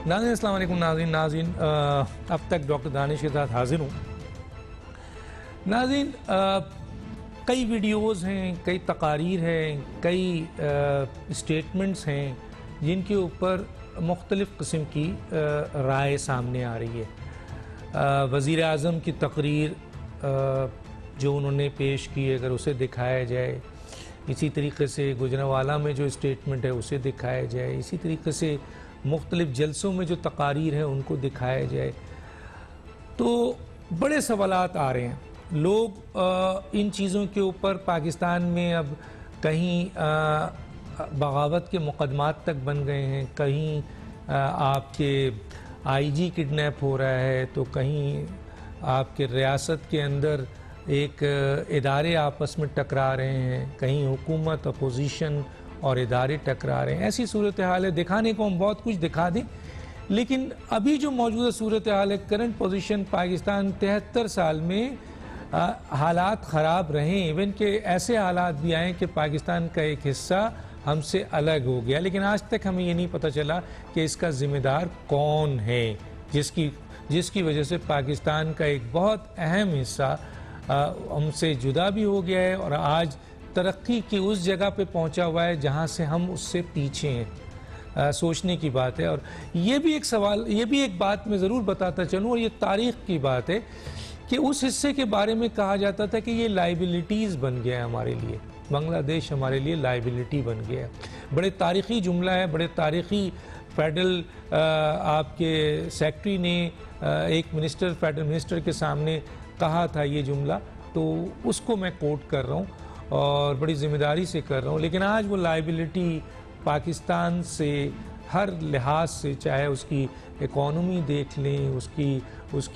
नाज़रीन अस्सलाम वालेकुम। नाज़रीन अब तक डॉक्टर दानिश के साथ हाजिर हूँ। नाज़रीन कई वीडियोज़ हैं, कई तकारीर हैं, कई स्टेटमेंट्स हैं जिनके ऊपर मुख्तलिफ़ किस्म की राय सामने आ रही है। वज़ीर आज़म की तकरीर जो उन्होंने पेश की अगर उसे दिखाया जाए, इसी तरीके से गुजरांवाला में जो स्टेटमेंट है उसे दिखाया जाए, इसी तरीके से मुख्तलिफ़ जलसों में जो तकारीर है उनको दिखाया जाए, तो बड़े सवालात आ रहे हैं। लोग इन चीज़ों के ऊपर पाकिस्तान में अब कहीं बगावत के मुकदमात तक बन गए हैं, कहीं आपके आईजी किडनैप हो रहा है, तो कहीं आपके रियासत के अंदर एक इदारे आपस में टकरा रहे हैं, कहीं हुकूमत अपोजिशन और इदारे टकरा रहे हैं। ऐसी सूरत हाल है। दिखाने को हम बहुत कुछ दिखा दें, लेकिन अभी जो मौजूदा सूरत हाल है, करंट पोजीशन पाकिस्तान 73 साल में हालात ख़राब रहे, इवन के ऐसे हालात भी आए कि पाकिस्तान का एक हिस्सा हमसे अलग हो गया, लेकिन आज तक हमें ये नहीं पता चला कि इसका ज़िम्मेदार कौन है, जिसकी वजह से पाकिस्तान का एक बहुत अहम हिस्सा हमसे जुदा भी हो गया है और आज तरक्की की उस जगह पे पहुंचा हुआ है जहां से हम उससे पीछे हैं। सोचने की बात है। और ये भी एक सवाल, ये भी एक बात मैं ज़रूर बताता चलूँ, और ये तारीख़ की बात है कि उस हिस्से के बारे में कहा जाता था कि ये लाइबिलिटीज़ बन गया है हमारे लिए, बांग्लादेश हमारे लिए लाइबिलिटी बन गया है। बड़े तारीख़ी जुमला है, बड़े तारीख़ी फेडरल आपके सेक्रेटरी ने एक मिनिस्टर, फेडरल मिनिस्टर के सामने कहा था ये जुमला, तो उसको मैं कोट कर रहा हूँ और बड़ी ज़िम्मेदारी से कर रहा हूँ। लेकिन आज वो लाइबिलिटी पाकिस्तान से हर लिहाज से, चाहे उसकी इकॉनमी देख लें, उसके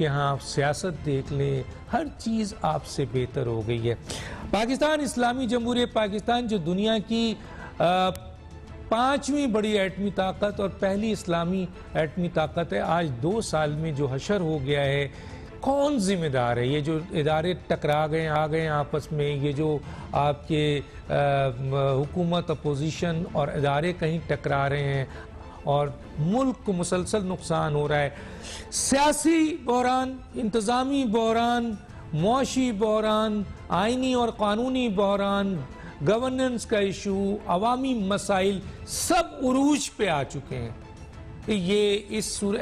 यहाँ सियासत देख लें, हर चीज़ आपसे बेहतर हो गई है। पाकिस्तान इस्लामी जमहूरियत पाकिस्तान जो दुनिया की 5वीं बड़ी एटमी ताकत और पहली इस्लामी एटमी ताकत है, आज 2 साल में जो हशर हो गया है, कौन ज़िम्मेदार है? ये जो इदारे टकरा आ गए आपस में, ये जो आपके हुकूमत अपोजिशन और इदारे कहीं टकरा रहे हैं और मुल्क को मुसलसल नुकसान हो रहा है। सियासी बहरान, इंतज़ामी बहरान, मुआशी बहरान, आइनी और क़ानूनी बहरान, गवर्नेंस का इशू, अवामी मसाइल सब उरूज पे आ चुके हैं। ये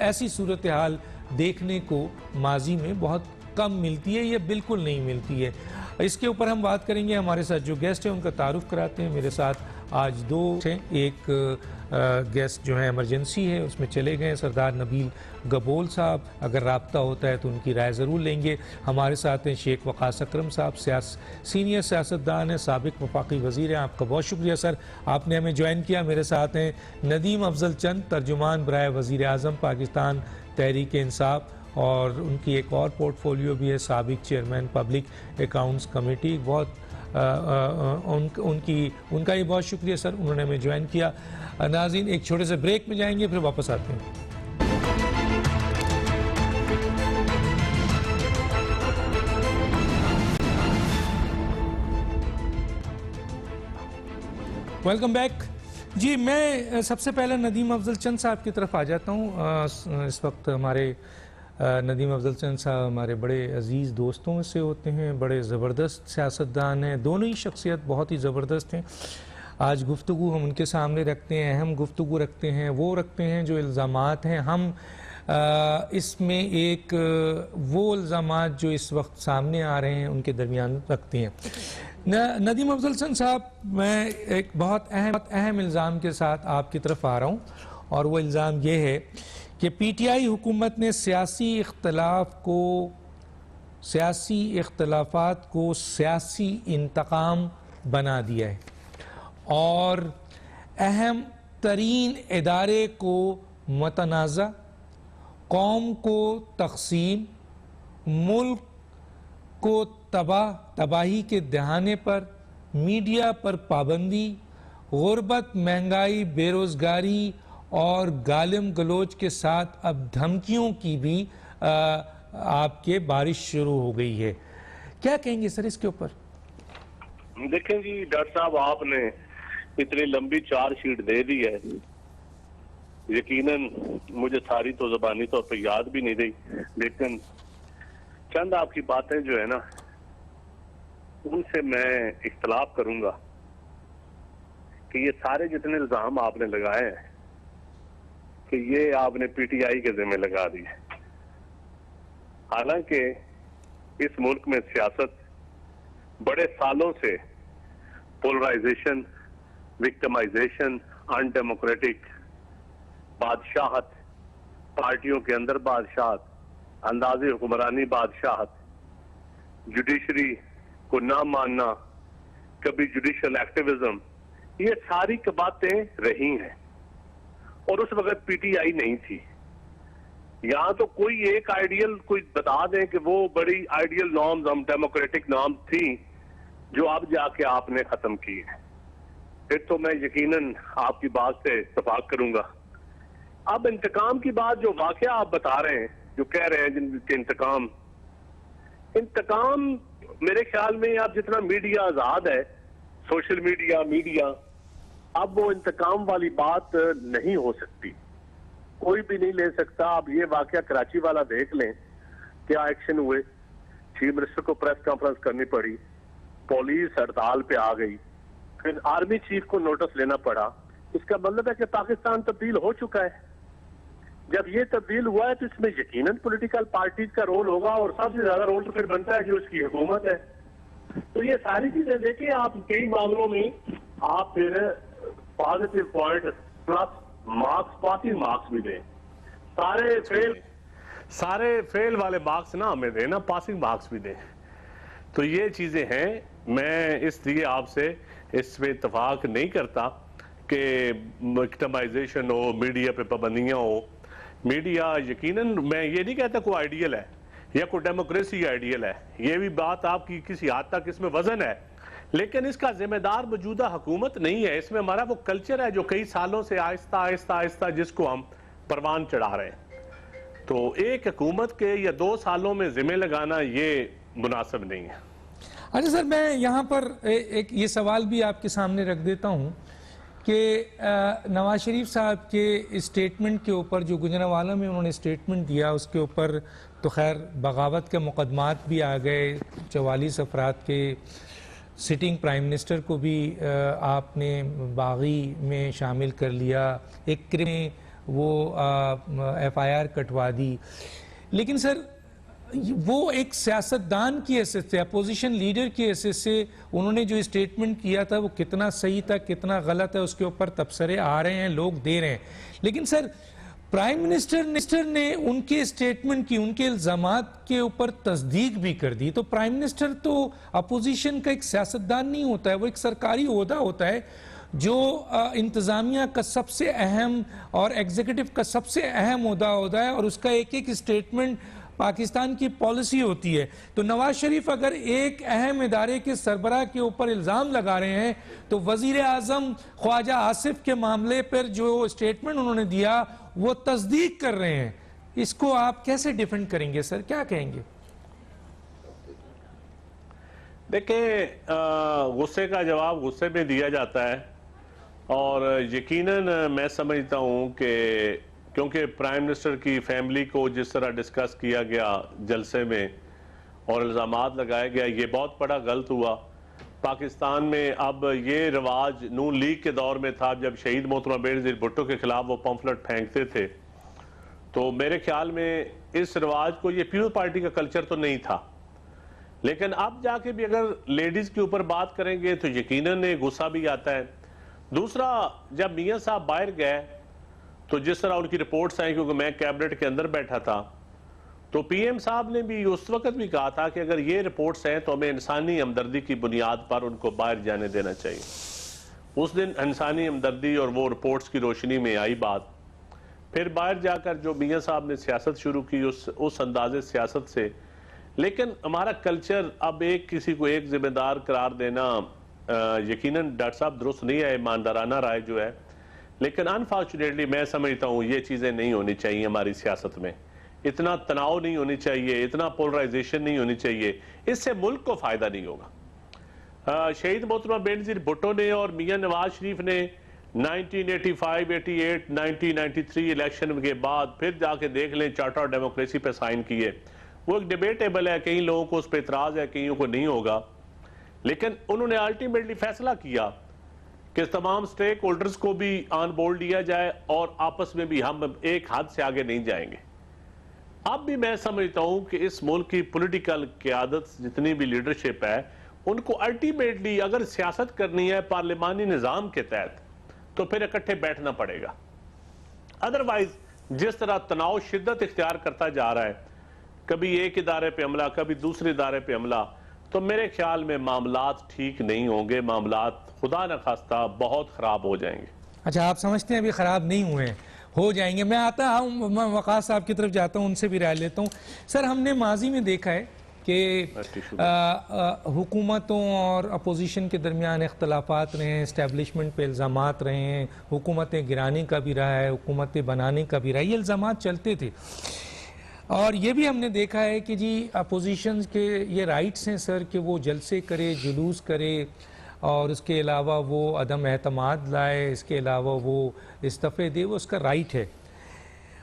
ऐसी सूरत हाल देखने को माजी में बहुत कम मिलती है, ये बिल्कुल नहीं मिलती है। इसके ऊपर हम बात करेंगे। हमारे साथ जो गेस्ट हैं उनका तारुफ कराते हैं। मेरे साथ आज 2 हैं। एक गेस्ट जो है इमरजेंसी है, उसमें चले गए, सरदार नबील गबोल साहब। अगर राब्ता होता है तो उनकी राय ज़रूर लेंगे। हमारे साथ हैं शेख वक़ास अकरम साहब, सीनियर सियासतदान हैं, साबिक वफाकी वज़ीर हैं। आपका बहुत शुक्रिया सर, आपने हमें ज्वाइन किया। मेरे साथ हैं नदीम अफजल चंद, तर्जुमान बराए वज़ीर आज़म पाकिस्तान तहरीक इंसाफ, और उनकी एक और पोर्टफोलियो भी है, साबिक चेयरमैन पब्लिक अकाउंट्स कमेटी। बहुत उनका ही बहुत शुक्रिया सर, उन्होंने हमें ज्वाइन किया। नाज़रीन एक छोटे से ब्रेक में जाएंगे, फिर वापस आते हैं। वेलकम बैक जी। मैं सबसे पहले नदीम अफजल चंद साहब की तरफ आ जाता हूँ। इस वक्त हमारे नदीम अफजल चंद साहब हमारे बड़े अजीज़ दोस्तों में से होते हैं, बड़े ज़बरदस्त सियासतदान हैं, दोनों ही शख्सियत बहुत ही ज़बरदस्त हैं। आज गुफ्तगू हम उनके सामने रखते हैं, अहम गुफ्तगू रखते हैं, वो रखते हैं जो इल्ज़ामात हैं। हम इसमें एक वो इल्ज़ामात जो इस वक्त सामने आ रहे हैं उनके दरमियान रखते हैं। नदीम अफजल चंद साहब, मैं एक बहुत अहम इल्ज़ाम के साथ आपकी तरफ आ रहा हूँ, और वो इल्ज़ाम ये है कि पीटीआई हुकूमत ने सियासी इख्तलाफात को सियासी इंतकाम बना दिया है और अहम तरीन इदारे को मतनाज़ा, कौम को तकसीम, मुल्क को तबाही के दहाने पर, मीडिया पर पाबंदी, गुर्बत, महंगाई, बेरोज़गारी और गालिम गलोच के साथ अब धमकियों की भी आपके बारिश शुरू हो गई है। क्या कहेंगे सर इसके ऊपर? देखें जी डॉक्टर साहब, आपने इतनी लंबी चार्जशीट दे दी है, यकीनन मुझे सारी तो ज़बानी तौर पर याद भी नहीं रही, लेकिन चंद आपकी बातें जो है ना उनसे मैं इख्तलाफ करूंगा कि ये सारे जितने इल्जाम आपने लगाए हैं कि ये आपने पीटीआई के जिम्मे लगा दिए। हालांकि इस मुल्क में सियासत बड़े सालों से पोलराइजेशन, विक्टिमाइजेशन, अनडेमोक्रेटिक बादशाहत, पार्टियों के अंदर बादशाहत, अंदाजे हुक्मरानी बादशाहत, जुडिशरी को ना मानना, कभी जुडिशियल एक्टिविज्म, ये सारी बातें रही हैं। और उस वक्त पीटीआई नहीं थी। यहां तो कोई एक आइडियल कोई बता दें कि वो बड़ी आइडियल नॉर्म्स, हम डेमोक्रेटिक नॉर्म्स थी जो अब जाके आपने खत्म की है, फिर तो मैं यकीनन आपकी बात से इत्तेफाक करूंगा। अब इंतकाम की बात, जो वाकया आप बता रहे हैं, जो कह रहे हैं जिनके इंतकाम मेरे ख्याल में अब जितना मीडिया आजाद है, सोशल मीडिया, अब वो इंतकाम वाली बात नहीं हो सकती, कोई भी नहीं ले सकता। अब ये वाकया कराची वाला देख लें, क्या एक्शन हुए, चीफ मिनिस्टर को प्रेस कॉन्फ्रेंस करनी पड़ी, पुलिस हड़ताल पे आ गई, फिर आर्मी चीफ को नोटिस लेना पड़ा। इसका मतलब है कि पाकिस्तान तब्दील हो चुका है। जब ये तब्दील हुआ है तो इसमें यकीनन पॉलिटिकल पार्टीज का रोल होगा, और सबसे ज्यादा रोल तो फिर बनता है जो उसकी हुकूमत है। तो ये सारी चीजें देखिए, आप कई मामलों में आप फिर positive point plus marks, passing marks भी दें, सारे फेल वाले मार्क्स ना हमें दें ना, पासिंग मार्क्स भी दें। तो ये चीजें हैं, मैं इसलिए आपसे इस पे इत्तेफाक नहीं करता कि विक्टिमाइजेशन हो, मीडिया पे पाबंदियां हो। मीडिया यकीनन, मैं ये नहीं कहता कोई आइडियल है या कोई डेमोक्रेसी आइडियल है, ये भी बात आपकी किसी हद तक इसमें वजन है, लेकिन इसका जिम्मेदार मौजूदा हुकूमत नहीं है। इसमें हमारा वो कल्चर है जो कई सालों से आहिस्ता आहिस्ता आहिस्ता जिसको हम परवान चढ़ा रहे हैं। तो एक हुकूमत के या 2 सालों में जिम्मे लगाना ये मुनासिब नहीं है। अच्छा सर, मैं यहाँ पर एक ये सवाल भी आपके सामने रख देता हूँ कि नवाज शरीफ साहब के स्टेटमेंट के ऊपर, जो गुजरांवाला में उन्होंने स्टेटमेंट दिया, उसके ऊपर तो खैर बगावत के मुकदमात भी आ गए, 44 अफराद के, सिटिंग प्राइम मिनिस्टर को भी आपने बागी में शामिल कर लिया, एक में वो FIR कटवा दी। लेकिन सर वो एक सियासतदान की हैसियत से, अपोजिशन लीडर की हैसियत से उन्होंने जो स्टेटमेंट किया था वो कितना सही था, कितना गलत है, उसके ऊपर तबसरे आ रहे हैं, लोग दे रहे हैं। लेकिन सर प्राइम मिनिस्टर ने उनके स्टेटमेंट की, उनके इल्जामात के ऊपर तस्दीक भी कर दी। तो प्राइम मिनिस्टर तो अपोजिशन का एक सियासतदान नहीं होता है, वो एक सरकारी ओहदा होता है जो इंतज़ामिया का सबसे अहम और एग्जीक्यूटिव का सबसे अहम ओहदा होता है, और उसका एक एक स्टेटमेंट पाकिस्तान की पॉलिसी होती है। तो नवाज शरीफ अगर एक अहम इदारे के सरबराह के ऊपर इल्ज़ाम लगा रहे हैं, तो वजीर आज़म ख्वाजा आसिफ के मामले पर जो स्टेटमेंट उन्होंने दिया वो तस्दीक कर रहे हैं। इसको आप कैसे डिफेंड करेंगे सर, क्या कहेंगे? देखिए, गुस्से का जवाब गुस्से में दिया जाता है, और यकीनन मैं समझता हूँ कि क्योंकि प्राइम मिनिस्टर की फैमिली को जिस तरह डिस्कस किया गया जलसे में और इल्ज़ामात लगाया गया, ये बहुत बड़ा गलत हुआ। पाकिस्तान में अब ये रिवाज नून लीग के दौर में था, जब शहीद मोहतरमा बेनज़ीर भुट्टो के खिलाफ वो पम्फलेट फेंकते थे, तो मेरे ख्याल में इस रिवाज को, ये पीपल्स पार्टी का कल्चर तो नहीं था। लेकिन अब जाके भी अगर लेडीज के ऊपर बात करेंगे तो यकीनन गुस्सा भी आता है। दूसरा, जब मियां साहब बाहर गए तो जिस तरह उनकी रिपोर्ट्स आई, क्योंकि मैं कैबिनेट के अंदर बैठा था, तो PM साहब ने भी उस वक्त भी कहा था कि अगर ये रिपोर्ट्स हैं तो हमें इंसानी हमदर्दी की बुनियाद पर उनको बाहर जाने देना चाहिए। उस दिन इंसानी हमदर्दी और वो रिपोर्ट्स की रोशनी में आई बात। फिर बाहर जाकर जो मियां साहब ने सियासत शुरू की, उस अंदाजे सियासत से। लेकिन हमारा कल्चर अब एक किसी को एक जिम्मेदार करार देना यकीनन डॉक्टर साहब दुरुस्त नहीं है, ईमानदाराना राय जो है। लेकिन अनफॉर्चुनेटली मैं समझता हूँ ये चीज़ें नहीं होनी चाहिए हमारी सियासत में। इतना तनाव नहीं होनी चाहिए, इतना पोलराइजेशन नहीं होनी चाहिए, इससे मुल्क को फ़ायदा नहीं होगा। शहीद मोहतरमा बेनज़ीर भुट्टो ने और मियां नवाज शरीफ ने 1985, 88, 1993 इलेक्शन के बाद फिर जाके देख लें चार्टर ऑफ डेमोक्रेसी पे साइन किए। वो एक डिबेटेबल है, कई लोगों को उस पर इतराज है, कईयों को नहीं होगा, लेकिन उन्होंने अल्टीमेटली फैसला किया कि तमाम स्टेक होल्डर्स को भी ऑन बोर्ड लिया जाए और आपस में भी हम एक हद से आगे नहीं जाएंगे। अब भी मैं समझता हूं कि इस मुल्क की पॉलिटिकल क़यादत, जितनी भी लीडरशिप है, उनको अल्टीमेटली अगर सियासत करनी है पार्लिमानी निज़ाम के तहत तो फिर इकट्ठे बैठना पड़ेगा। अदरवाइज जिस तरह तनाव शिद्दत इख्तियार करता जा रहा है, कभी एक इदारे पे हमला, कभी दूसरे इदारे पे हमला, तो मेरे ख्याल में मामलात ठीक नहीं होंगे, मामलात खुदा न खास्ता बहुत ख़राब हो जाएंगे। अच्छा, आप समझते हैं अभी ख़राब नहीं हुए हैं, हो जाएंगे। मैं आता हूँ, मैं वक़ास साहब की तरफ जाता हूँ, उनसे भी राय लेता हूँ। सर, हमने माजी में देखा है कि हुकूमतों और अपोजिशन के दरमियान इख्तलाफात रहे हैं, इस्टेब्लिशमेंट पे इल्ज़ामात रहे हैं, हुकूमतें गिराने का भी रहा है, हुकूमतें बनाने का भी रहा है, ये इल्ज़ामात चलते थे। और ये भी हमने देखा है कि जी अपोजिशन के ये राइट्स हैं सर कि वो जलसे करे, जुलूस करे, और उसके अलावा वो अदम एतमाद लाए, इसके अलावा वो इस्तीफ़े दे, वो उसका राइट है।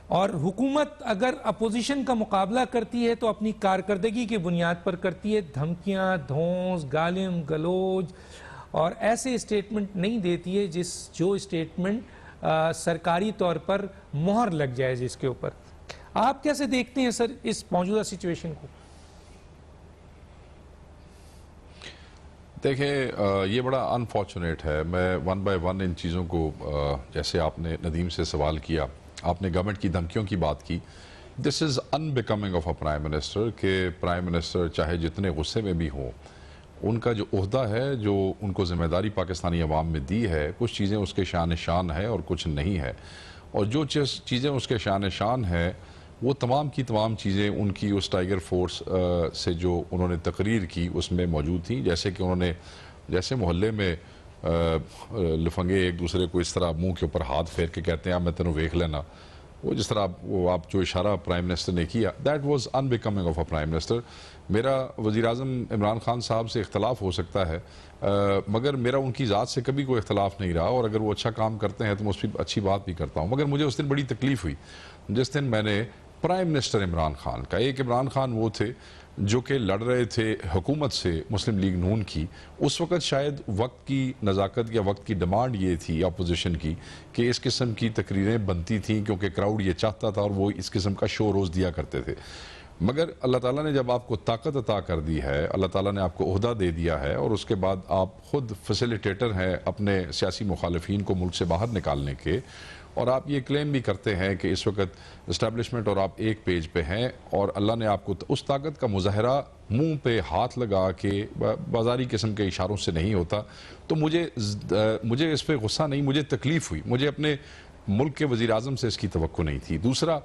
और हुकूमत अगर अपोजिशन का मुकाबला करती है तो अपनी कारकर्दगी की बुनियाद पर करती है, धमकियाँ, धौंस, गालिम गलोज और ऐसे स्टेटमेंट नहीं देती है जो स्टेटमेंट सरकारी तौर पर मोहर लग जाए जिसके ऊपर। आप कैसे देखते हैं सर इस मौजूदा सिचुएशन को? देखिए, ये बड़ा अनफॉर्चुनेट है। मैं वन बाय वन इन चीज़ों को, जैसे आपने नदीम से सवाल किया, आपने गवर्नमेंट की धमकियों की बात की, this is unbecoming of a prime minister कि प्राइम मिनिस्टर चाहे जितने गुस्से में भी हों, उनका जो ओहदा है, जो उनको ज़िम्मेदारी पाकिस्तानी अवाम में दी है, कुछ चीज़ें उसके शान शान है और कुछ नहीं है। और जो चीज़ें उसके शान शान है, वो तमाम की तमाम चीज़ें उनकी उस टाइगर फोर्स से जो उन्होंने तकरीर की उसमें मौजूद थी। जैसे कि उन्होंने, जैसे मोहल्ले में लफंगे एक दूसरे को इस तरह मुंह के ऊपर हाथ फेर के कहते हैं मैं तेनों वेख लेना, वो जिस तरह आप जो इशारा प्राइम मिनिस्टर ने किया, that was unbecoming of a prime minister. मेरा वज़ीर आज़म इमरान खान साहब से इख्तलाफ हो सकता है, मगर मेरा उनकी ज़ात से कभी कोई इख्तलाफ नहीं रहा, और अगर वो अच्छा काम करते हैं तो मैं उस पर अच्छी बात भी करता हूँ। मगर मुझे उस दिन बड़ी तकलीफ़ हुई जिस दिन मैंने प्राइम मिनिस्टर इमरान खान का, एक इमरान खान वो थे जो कि लड़ रहे थे हुकूमत से मुस्लिम लीग नून की, उस वक़्त शायद वक्त की नज़ाकत या वक्त की डिमांड ये थी अपोजिशन की कि इस किस्म की तकरीरें बनती थीं क्योंकि क्राउड ये चाहता था और वो इस किस्म का शो रोज़ दिया करते थे। मगर अल्लाह ताला ने जब आपको ताकत अता कर दी है, अल्लाह ताला ने आपको ओहदा दे दिया है, और उसके बाद आप ख़ुद फैसिलिटेटर हैं अपने सियासी मुखालिफिन को मुल्क से बाहर निकालने के, और आप ये क्लेम भी करते हैं कि इस वक्त इस्टेब्लिशमेंट और आप एक पेज पे हैं, और अल्लाह ने आपको उस ताकत का मुजाहरा मुंह पे हाथ लगा के बाजारी किस्म के इशारों से नहीं होता। तो मुझे इस पर गुस्सा नहीं, मुझे तकलीफ़ हुई, मुझे अपने मुल्क के वज़ीर आज़म से इसकी तवक्को नहीं थी। दूसरा,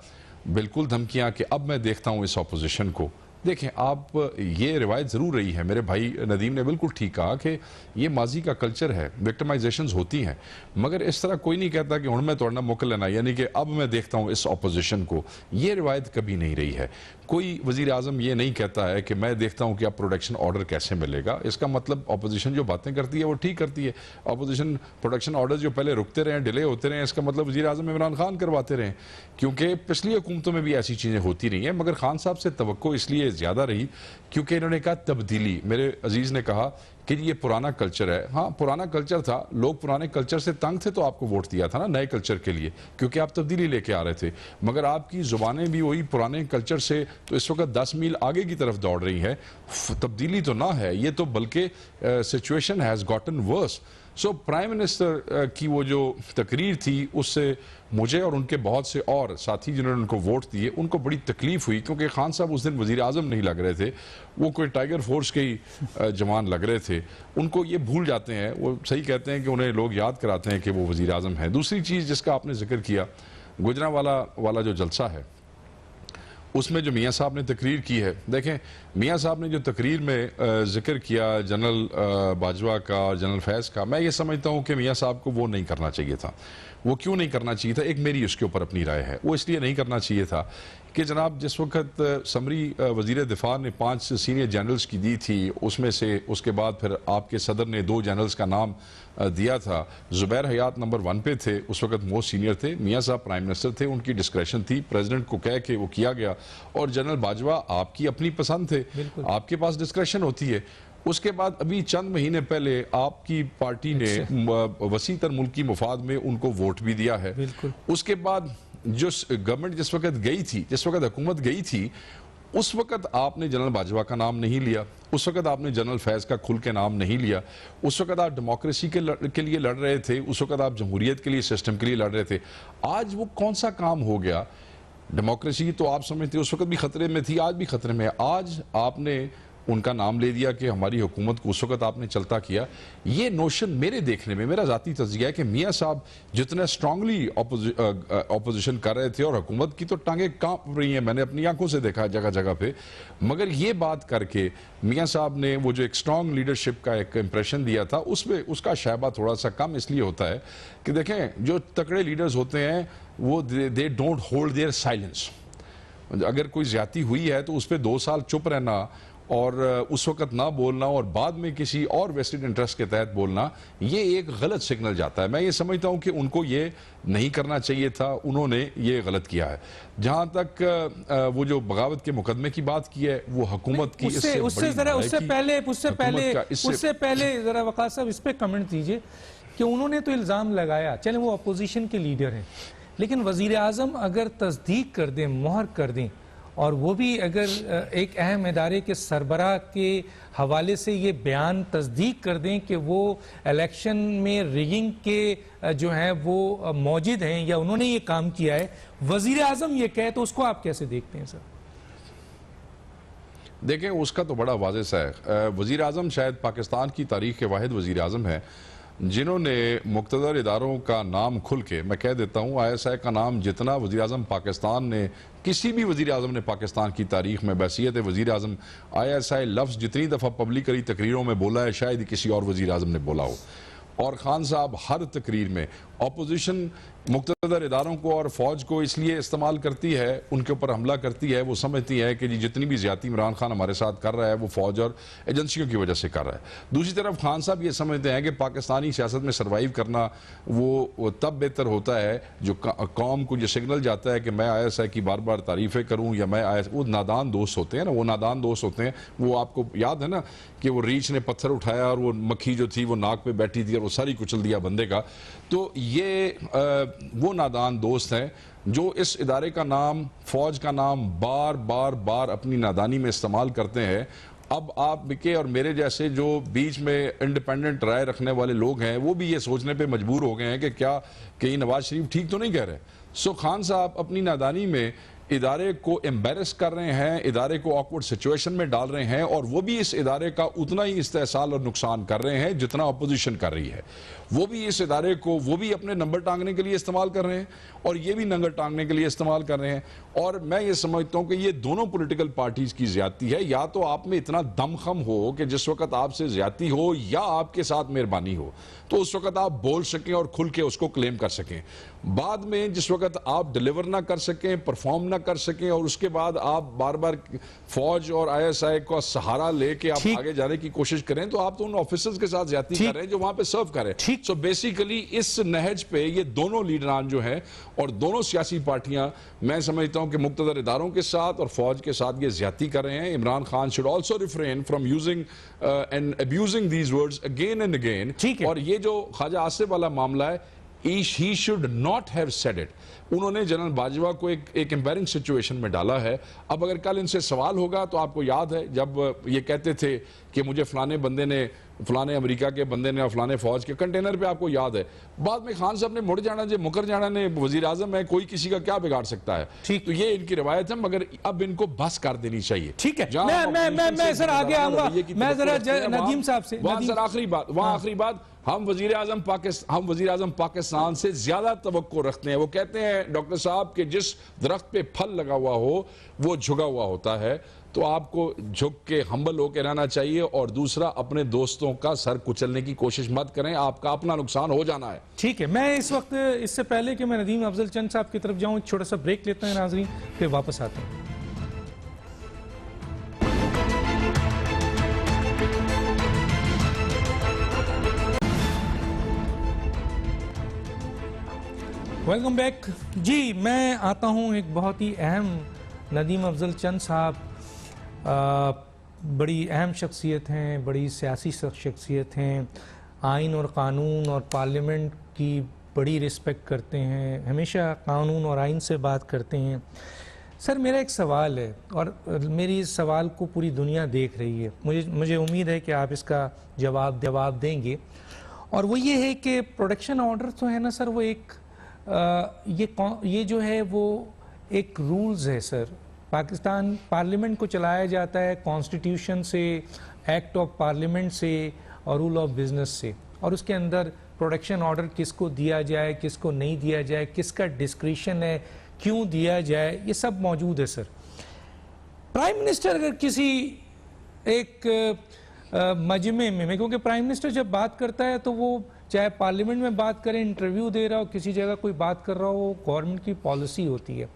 बिल्कुल धमकियाँ कि अब मैं देखता हूँ इस अपोजिशन को। देखें, आप ये रिवायत ज़रूर रही है, मेरे भाई नदीम ने बिल्कुल ठीक कहा कि ये माजी का कल्चर है, विक्टिमाइजेशंस होती हैं, मगर इस तरह कोई नहीं कहता कि हुण मैं तोड़ना मुक लेना, यानी कि अब मैं देखता हूँ इस अपोजिशन को। ये रिवायत कभी नहीं रही है। कोई वज़ीर आज़म ये नहीं कहता है कि मैं देखता हूँ कि अब प्रोडक्शन ऑर्डर कैसे मिलेगा। इसका मतलब अपोजिशन जो बातें करती है वो ठीक करती है। अपोजिशन प्रोडक्शन ऑर्डर जो पहले रुकते रहे, डिले होते रहे, इसका मतलब वज़ीर आज़म इमरान खान करवाते रहे, क्योंकि पिछली हुकूमतों में भी ऐसी चीज़ें होती रही हैं। मगर खान साहब से तवक्को इसलिए ज़्यादा रही क्योंकि इन्होंने कहा तब्दीली। मेरे अजीज़ ने कहा कि ये पुराना कल्चर है। हाँ, पुराना कल्चर था, लोग पुराने कल्चर से तंग थे तो आपको वोट दिया था ना नए कल्चर के लिए, क्योंकि आप तब्दीली लेके आ रहे थे। मगर आपकी ज़ुबानें भी वही पुराने कल्चर से तो इस वक्त 10 मील आगे की तरफ दौड़ रही हैं। तब्दीली तो ना है ये, तो बल्कि situation has gotten worse. So prime minister की वो जो तकरीर थी उससे मुझे और उनके बहुत से और साथी जिन्होंने उनको वोट दिए उनको बड़ी तकलीफ हुई, क्योंकि खान साहब उस दिन वज़ीर आज़म नहीं लग रहे थे, वो कोई टाइगर फोर्स के ही जवान लग रहे थे। उनको ये भूल जाते हैं, वो सही कहते हैं कि उन्हें लोग याद कराते हैं कि वो वज़ीर आज़म हैं। दूसरी चीज़ जिसका आपने जिक्र किया, गुजरांवाला वाला जो जलसा है उसमें जो मियाँ साहब ने तकरीर की है, देखें मियाँ साहब ने जो तकरीर में जिक्र किया जनरल बाजवा का और जनरल फैज़ का, मैं ये समझता हूँ कि मियाँ साहब को वो नहीं करना चाहिए था। वो क्यों नहीं करना चाहिए था, एक मेरी उसके ऊपर अपनी राय है। वो इसलिए नहीं करना चाहिए था कि जनाब जिस वक्त समरी वज़ीर दिफा ने 5 सीनियर जनरल्स की दी थी, उसमें से उसके बाद फिर आपके सदर ने 2 जनरल्स का नाम दिया था। ज़ुबैर हयात नंबर 1 पे थे, उस वक्त मोस्ट सीनियर थे, मियाँ साहब प्राइम मिनिस्टर थे, उनकी डिस्क्रेशन थी, प्रेसिडेंट को कह के वो किया गया। और जनरल बाजवा आपकी अपनी पसंद थे, आपके पास डिस्क्रेशन होती है। उसके बाद अभी चंद महीने पहले आपकी पार्टी ने वसी तर मुल्की मुफाद में उनको वोट भी दिया है। उसके बाद जो गवर्नमेंट जिस वक्त गई थी, जिस वक्त हुकूमत गई थी, उस वक्त आपने जनरल बाजवा का नाम नहीं लिया, उस वक्त आपने जनरल फैज़ का खुल के नाम नहीं लिया, उस वक्त आप डेमोक्रेसी के लिए लड़ रहे थे, उस वक्त आप जमहूरियत के लिए, सिस्टम के लिए लड़ रहे थे। आज वो कौन सा काम हो गया? डेमोक्रेसी तो आप समझते उस वक्त भी खतरे में थी, आज भी खतरे में है। आज आपने उनका नाम ले दिया कि हमारी हुकूमत को उस वक्त आपने चलता किया। ये नोशन मेरे देखने में, मेरा ज़ाती तज़किया है कि मियाँ साहब जितना स्ट्रांगली ऑपोजिशन कर रहे थे और हुकूमत की तो टांगें कांप रही हैं, मैंने अपनी आंखों से देखा जगह जगह पे, मगर ये बात करके मियाँ साहब ने वो जो एक स्ट्रांग लीडरशिप का एक इंप्रेशन दिया था, उसमें उसका शैबा थोड़ा सा कम इसलिए होता है कि देखें जो तगड़े लीडर्स होते हैं वो they don't hold their silence. अगर कोई ज्यादती हुई है तो उस पर 2 साल चुप रहना और उस वक्त ना बोलना और बाद में किसी और वेस्टेड इंटरेस्ट के तहत बोलना, ये एक गलत सिग्नल जाता है। मैं ये समझता हूं कि उनको ये नहीं करना चाहिए था, उन्होंने ये गलत किया है। जहां तक वो जो बगावत के मुकदमे की बात की है, वो हुकूमत की उससे पहले जरा वक़ार साहब इस पे कमेंट दीजिए कि उन्होंने तो इल्ज़ाम लगाया, चले वो अपोजिशन के लीडर हैं, लेकिन वज़ीर आज़म अगर तस्दीक कर दें, मोहर कर दें, और वो भी अगर एक अहम इदारे के सरबराह के हवाले से ये बयान तस्दीक कर दें कि वो इलेक्शन में रिगिंग के जो हैं वो मौजूद हैं या उन्होंने ये काम किया है, वज़ीर आज़म ये कहे, तो उसको आप कैसे देखते हैं सर? देखें, उसका तो बड़ा वाज़ेह सा है। वज़ीर आज़म शायद पाकिस्तान की तारीख़ के वाहिद वज़ीर आज़म हैं जिन्होंने मुक़्तदर इदारों का नाम खुल के, मैं कह देता हूँ, ISI का नाम जितना वज़ीर आज़म पाकिस्तान ने, किसी भी वज़ीर आज़म ने पाकिस्तान की तारीख़ में बहसीयत वज़ीर आज़म ISI लफ्ज़ जितनी दफ़ा पब्लिकली तकरीरों में बोला है, शायद ही किसी और वज़ीर आज़म ने बोला हो। और खान साहब हर तकरीर में अपोजिशन मुक़्तदर इदारों को और फ़ौज को इसलिए इस्तेमाल करती है, उनके ऊपर हमला करती है, वो समझती है कि जी जितनी भी ज़्यादती इमरान खान हमारे साथ कर रहा है वो फ़ौज और एजेंसियों की वजह से कर रहा है। दूसरी तरफ खान साहब ये समझते हैं कि पाकिस्तानी सियासत में सर्वाइव करना वो तब बेहतर होता है जो कौम को ये सिग्नल जाता है कि मैं ISI की बार बार तारीफ़ें करूँ या मैं वो नादान दोस्त होते हैं ना, वो नादान दोस्त होते हैं। वो आपको याद है ना कि वो रीछ ने पत्थर उठाया और वो मक्खी जो थी वो नाक पे बैठी थी और वो सारी कुचल दिया बंदे का। तो ये वो नादान दोस्त हैं जो इस इदारे का नाम, फौज का नाम बार बार बार अपनी नादानी में इस्तेमाल करते हैं। अब आप के और मेरे जैसे जो बीच में इंडिपेंडेंट राय रखने वाले लोग हैं वो भी ये सोचने पे मजबूर हो गए हैं कि क्या कहीं नवाज शरीफ ठीक तो नहीं कह रहे। सो खान साहब अपनी नादानी में इदारे को एम्बेरस कर रहे हैं, इदारे को ऑकवर्ड सिचुएशन में डाल रहे हैं, और वो भी इस इदारे का उतना ही इस्तेहसाल और नुकसान कर रहे हैं जितना अपोजिशन कर रही है। वो भी इस इदारे को वो भी अपने नंबर टांगने के लिए इस्तेमाल कर रहे हैं और ये भी नंबर टांगने के लिए इस्तेमाल कर रहे हैं। और मैं ये समझता हूँ कि ये दोनों पॉलिटिकल पार्टीज की ज्यादती है। या तो आप में इतना दमखम हो कि जिस वक्त आपसे ज्यादती हो या आपके साथ मेहरबानी हो तो उस वक्त आप बोल सकें और खुल के उसको क्लेम कर सकें। बाद में जिस वक्त आप डिलीवर ना कर सकें, परफॉर्म ना कर सकें और उसके बाद आप बार बार फौज और ISI का सहारा लेके आप आगे जाने की कोशिश करें तो आप तो उन ऑफिसर्स के साथ ज्यादती कर रहे हैं जो वहां पे सर्व करें। सो बेसिकली इस नहज पे ये दोनों लीडरान जो हैं और दोनों सियासी पार्टियां, मैं समझता हूं कि मुक़्तदर इदारों के साथ और फौज के साथ ये ज्यादती कर रहे हैं। Imran Khan should also refrain from using and abusing these words again and again. और ये जो ख्वाजा आसिफ वाला मामला है, he should not have said it। उन्होंने जनरल बाजवा को एक एम्बैरिंग सिचुएशन में डाला है। अब अगर कल इनसे सवाल होगा तो आपको याद है जब ये कहते थे कि मुझे फलाने बंदे ने, फलाने अमेरिका के बंदे ने और फलाने फौज के कंटेनर पे, आपको याद है, बाद में खान साहब ने मुड़ जाना, जो मुकर जाना ने वजीर आजम है, कोई किसी का क्या बिगाड़ सकता है। ठीक, तो ये इनकी रवायत है, मगर अब इनको बस कर देनी चाहिए। ठीक है, मैं सर आगे आऊंगा, मैं जरा नदीम साहब से आखिरी बात, हम वजीर आजम पाकिस्तान से ज्यादा तवक्को रखते हैं। वो कहते हैं डॉक्टर साहब के जिस दरख्त पे फल लगा हुआ हो वो झुका हुआ होता है। तो आपको झुक के हम्बल होकर रहना चाहिए, और दूसरा अपने दोस्तों का सर कुचलने की कोशिश मत करें, आपका अपना नुकसान हो जाना है। ठीक है, मैं इस वक्त, इससे पहले कि मैं नदीम अफजल चंद साहब की तरफ जाऊं, एक छोटा सा ब्रेक लेते हैं नाजरीन, फिर वापस आते हैं। वेलकम बैक जी। मैं आता हूं एक बहुत ही अहम, नदीम अफजल चंद साहब बड़ी अहम शख्सियत हैं, बड़ी सियासी शख्सियत हैं, आइन और क़ानून और पार्लियामेंट की बड़ी रिस्पेक्ट करते हैं, हमेशा कानून और आइन से बात करते हैं। सर मेरा एक सवाल है, और मेरी इस सवाल को पूरी दुनिया देख रही है, मुझे उम्मीद है कि आप इसका जवाब देंगे, और वो ये है कि प्रोटेक्शन ऑर्डर तो है ना सर, वो एक ये जो है वो एक रूल्स है सर। पाकिस्तान पार्लियामेंट को चलाया जाता है कॉन्स्टिट्यूशन से, एक्ट ऑफ पार्लियामेंट से और रूल ऑफ बिजनेस से, और उसके अंदर प्रोटेक्शन ऑर्डर किसको दिया जाए, किसको नहीं दिया जाए, किसका डिस्क्रिशन है, क्यों दिया जाए, ये सब मौजूद है सर। प्राइम मिनिस्टर अगर किसी एक मजमे में, क्योंकि प्राइम मिनिस्टर जब बात करता है तो वो चाहे पार्लियामेंट में बात करें, इंटरव्यू दे रहा हो, किसी जगह कोई बात कर रहा हो, गवर्नमेंट की पॉलिसी होती है।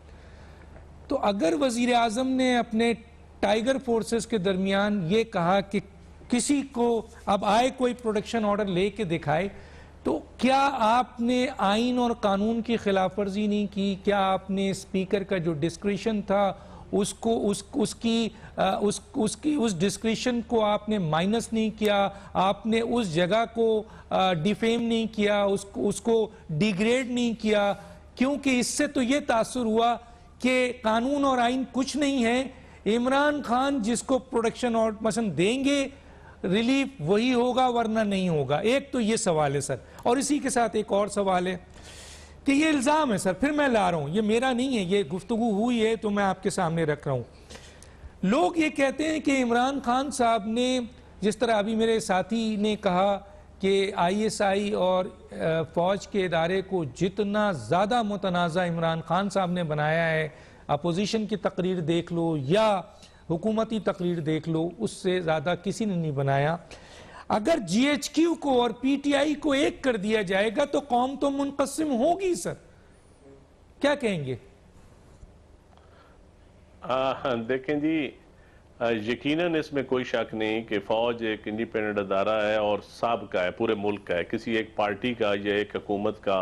तो अगर वजीर आजम ने अपने टाइगर फोर्सेस के दरमियान ये कहा कि किसी को अब आए कोई प्रोटेक्शन ऑर्डर लेके दिखाए, तो क्या आपने आइन और कानून की खिलाफ वर्जी नहीं की? क्या आपने स्पीकर का जो डिस्क्रिशन था उसको उस डिस्क्रिशन को आपने माइनस नहीं किया? आपने उस जगह को डिफेम नहीं किया, उसको डिग्रेड नहीं किया? क्योंकि इससे तो ये तासुर हुआ कि कानून और आइन कुछ नहीं है, इमरान खान जिसको प्रोटेक्शन ऑर्डर पसंद देंगे रिलीफ वही होगा, वरना नहीं होगा। एक तो ये सवाल है सर, और इसी के साथ एक और सवाल है कि ये इल्ज़ाम है सर, फिर मैं ला रहा हूं, ये मेरा नहीं है, ये गुफ्तगू हुई है तो मैं आपके सामने रख रहा हूं। लोग ये कहते हैं कि इमरान खान साहब ने, जिस तरह अभी मेरे साथी ने कहा कि ISI और फौज के इदारे को जितना ज़्यादा मुतनाज़ा इमरान खान साहब ने बनाया है, अपोजिशन की तकरीर देख लो या हुकूमती तकरीर देख लो, उससे ज़्यादा किसी ने नहीं बनाया। अगर GHQ को और PTI को एक कर दिया जाएगा तो कौम तो मुनक़सिम होगी सर, क्या कहेंगे? देखें जी, यकीनन इसमें कोई शक नहीं कि फौज एक इंडिपेंडेंट अदारा है और साबिक़ा है, पूरे मुल्क का है, किसी एक पार्टी का या एक हुकूमत का।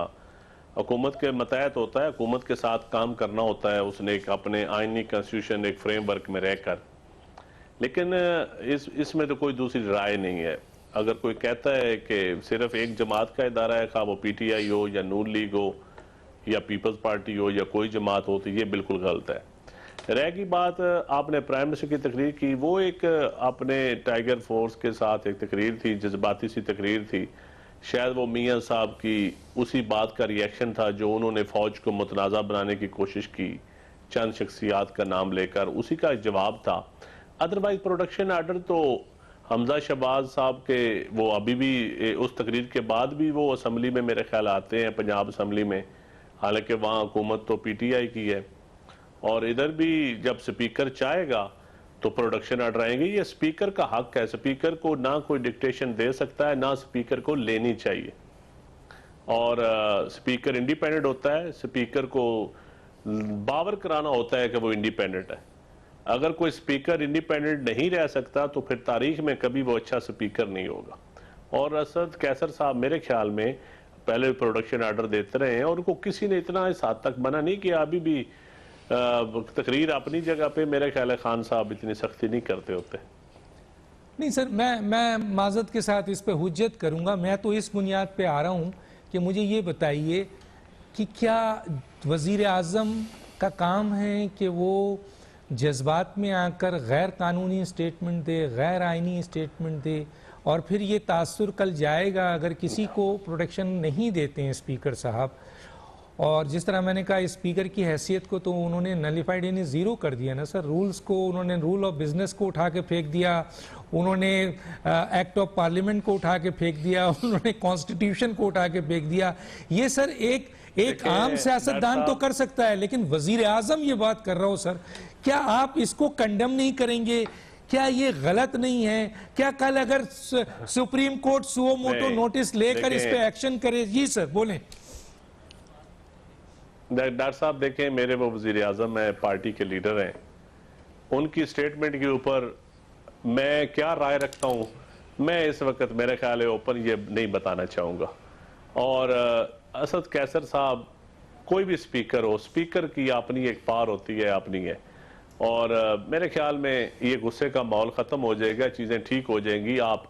हुकूमत के मतहत होता है, हुकूमत के साथ काम करना होता है उसने, एक अपने आइनी कॉन्स्टिट्यूशन एक फ्रेमवर्क में रहकर। लेकिन इसमें तो कोई दूसरी राय नहीं है। अगर कोई कहता है कि सिर्फ एक जमात का इदारा है, खा वो PTI हो या नून लीग हो या पीपल्स पार्टी हो या कोई जमात हो, तो ये बिल्कुल गलत है। रह की बात, आपने प्राइम मिनिस्टर की तकरीर की, वो एक अपने टाइगर फोर्स के साथ एक तकरीर थी, जज्बाती सी तकरीर थी। शायद वो मियाँ साहब की उसी बात का रिएक्शन था जो उन्होंने फौज को मुतनाज़ा बनाने की कोशिश की चंद शख्सियात का नाम लेकर, उसी का जवाब था। अदरवाइज प्रोटेक्शन आर्डर तो हमजा शहबाज साहब के, वो अभी भी उस तकरीर के बाद भी वो असम्बली में मेरे ख्याल आते हैं, पंजाब असम्बली में, हालांकि वहाँ हुकूमत तो PTI की है, और इधर भी जब स्पीकर चाहेगा तो प्रोडक्शन ऑर्डर आएंगे। ये स्पीकर का हक है, स्पीकर को ना कोई डिक्टेशन दे सकता है, ना स्पीकर को लेनी चाहिए। और स्पीकर इंडिपेंडेंट होता है, स्पीकर को बावर कराना होता है कि वो इंडिपेंडेंट है। अगर कोई स्पीकर इंडिपेंडेंट नहीं रह सकता तो फिर तारीख में कभी वो अच्छा स्पीकर नहीं होगा। और असद कैसर साहब मेरे ख्याल में पहले प्रोडक्शन ऑर्डर देते रहे हैं और उनको किसी ने इतना इस हद तक मना नहीं किया। अभी भी तकरीर अपनी जगह पे मेरे ख्याल है खान साहब इतनी सख्ती नहीं करते होते। नहीं सर, मैं माजरत के साथ इस पे हुज्जत करूंगा। मैं तो इस बुनियाद पे आ रहा हूं कि मुझे ये बताइए कि क्या वजीर आज़म का काम है कि वो जज्बात में आकर गैर कानूनी स्टेटमेंट दे, गैर आइनी स्टेटमेंट दे, और फिर ये तासुर कल जाएगा अगर किसी को प्रोटेक्शन नहीं देते हैं स्पीकर साहब, और जिस तरह मैंने कहा स्पीकर की हैसियत को तो उन्होंने नलिफाइड यानी ज़ीरो कर दिया ना सर। रूल्स को उन्होंने, रूल ऑफ बिजनेस को उठा के फेंक दिया, उन्होंने एक्ट ऑफ पार्लियामेंट को उठा के फेंक दिया, उन्होंने कॉन्स्टिट्यूशन को उठा के फेंक दिया। ये सर एक आम सियासतदान तो कर सकता है, लेकिन वजीर आजम ये बात कर रहा हो सर, क्या आप इसको कंडेम नहीं करेंगे? क्या ये गलत नहीं है? क्या कल अगर supreme court suo motu notice लेकर इस पे एक्शन करे? जी सर बोलें। डॉक्टर साहब देखें, मेरे वो वजीर आजम है, पार्टी के लीडर हैं, उनकी स्टेटमेंट के ऊपर मैं क्या राय रखता हूं, मैं इस वक्त मेरे ख्याल है ओपन ये नहीं बताना चाहूँगा। और असद कैसर साहब, कोई भी स्पीकर हो, स्पीकर की अपनी एक पार होती है, अपनी है। और मेरे ख्याल में ये गुस्से का माहौल ख़त्म हो जाएगा, चीज़ें ठीक हो जाएंगी। आप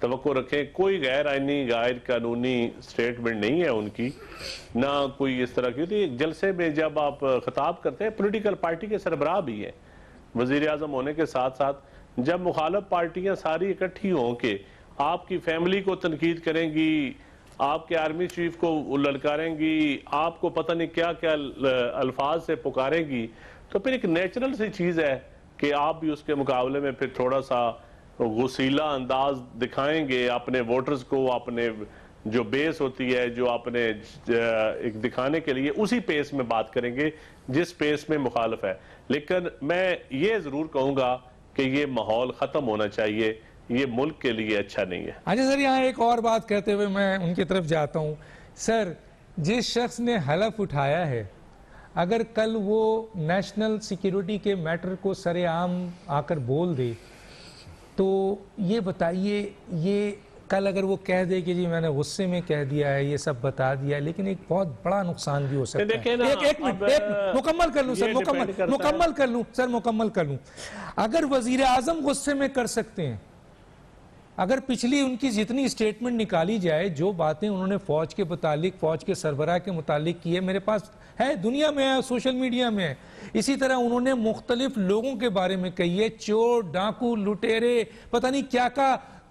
तवक्को रखें, कोई गैर आइनी गैर कानूनी स्टेटमेंट नहीं है उनकी, ना कोई इस तरह की। तो जलसे में जब आप खिताब करते हैं, पॉलिटिकल पार्टी के सरबराह भी हैं वज़ीर आज़म होने के साथ साथ, जब मुखालफ पार्टियां सारी इकट्ठी हों के आपकी फैमिली को तनकीद करेंगी, आपके आर्मी चीफ को ललकारेंगी, आपको पता नहीं क्या क्या अल्फाज से पुकारेंगी, तो फिर एक नेचुरल सी चीज़ है कि आप भी उसके मुकाबले में फिर थोड़ा सा गुस्सीला अंदाज दिखाएंगे अपने वोटर्स को, अपने जो बेस होती है, जो अपने एक दिखाने के लिए उसी पेस में बात करेंगे जिस पेस में मुखालफ है। लेकिन मैं ये ज़रूर कहूँगा कि ये माहौल ख़त्म होना चाहिए, ये मुल्क के लिए अच्छा नहीं है। अच्छा सर, यहाँ एक और बात कहते हुए मैं उनकी तरफ जाता हूँ। सर, जिस शख्स ने हलफ उठाया है, अगर कल वो नेशनल सिक्योरिटी के मैटर को सरेआम आकर बोल दे, तो ये बताइए, ये कल अगर वो कह दे कि जी मैंने गुस्से में कह दिया है, ये सब बता दिया है, लेकिन एक बहुत बड़ा नुकसान भी हो सकता है। एक मिनट मुकम्मल कर लूँ सर, मुकम्मल कर लूँ। अगर वजीर आजम गुस्से में कर सकते हैं, अगर पिछली उनकी जितनी स्टेटमेंट निकाली जाए, जो बातें उन्होंने फौज के मुतालिक, फौज के सरबराह के मुतालिक की है, मेरे पास है, दुनिया में है, सोशल मीडिया में है। इसी तरह उन्होंने मुख्तलिफ लोगों के बारे में कही है, चोर, डाकू, लुटेरे, पता नहीं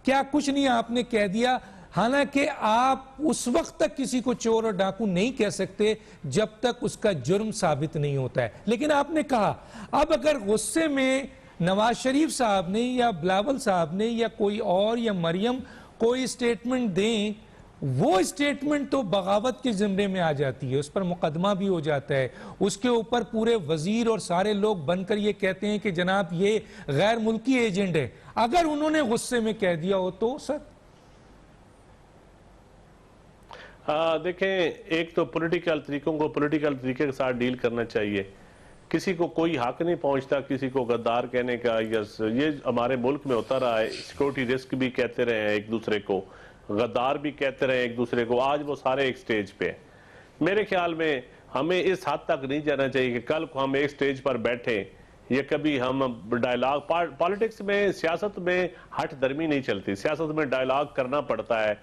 क्या कुछ नहीं आपने कह दिया। हालांकि आप उस वक्त तक किसी को चोर और डाकू नहीं कह सकते जब तक उसका जुर्म साबित नहीं होता है। लेकिन आपने कहा, अब अगर गुस्से में नवाज शरीफ साहब ने या बिलावल साहब ने या कोई और या मरियम कोई स्टेटमेंट दें, वो स्टेटमेंट तो बगावत के ज़िम्मे में आ जाती है, उस पर मुकदमा भी हो जाता है, उसके ऊपर पूरे वजीर और सारे लोग बनकर ये कहते हैं कि जनाब ये गैर मुल्की एजेंट है। अगर उन्होंने गुस्से में कह दिया हो तो सर? देखें, एक तो पॉलिटिकल तरीकों को पॉलिटिकल तरीके के साथ डील करना चाहिए। किसी को कोई हक नहीं पहुंचता किसी को गद्दार कहने का, ये हमारे मुल्क में होता रहा है। सिक्योरिटी रिस्क भी कहते रहे हैं एक दूसरे को, गद्दार भी कहते रहे एक दूसरे को, आज वो सारे एक स्टेज पे हैं। मेरे ख्याल में हमें इस हद तक नहीं जाना चाहिए कि कल को हम एक स्टेज पर बैठे, ये कभी हम डायलॉग, पॉलिटिक्स में, सियासत में हट दर्मी नहीं चलती। सियासत में डायलॉग करना पड़ता है,